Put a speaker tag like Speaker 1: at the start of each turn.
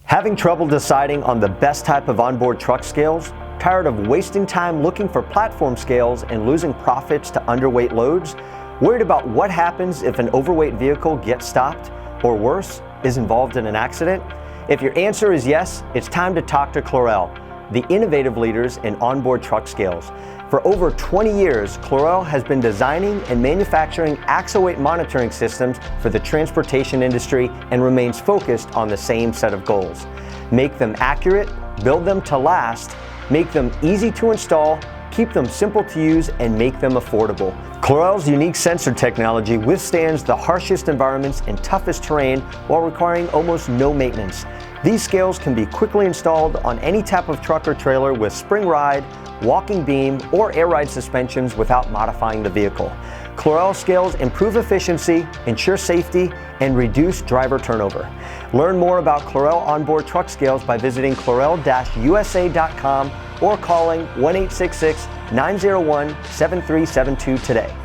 Speaker 1: Having trouble deciding on the best type of onboard truck scales? Tired of wasting time looking for platform scales and losing profits to underweight loads? Worried about what happens if an overweight vehicle gets stopped, or worse, is involved in an accident? If your answer is yes, it's time to talk to Cleral, the innovative leaders in onboard truck scales. For over 20 years, Cleral has been designing and manufacturing axle weight monitoring systems for the transportation industry and remains focused on the same set of goals. Make them accurate, build them to last, make them easy to install, keep them simple to use, and make them affordable. Cleral's unique sensor technology withstands the harshest environments and toughest terrain while requiring almost no maintenance. These scales can be quickly installed on any type of truck or trailer with spring ride, walking beam, or air ride suspensions without modifying the vehicle. Cleral scales improve efficiency, ensure safety, and reduce driver turnover. Learn more about Cleral onboard truck scales by visiting cleral-usa.com or calling 1-866-901-7372 today.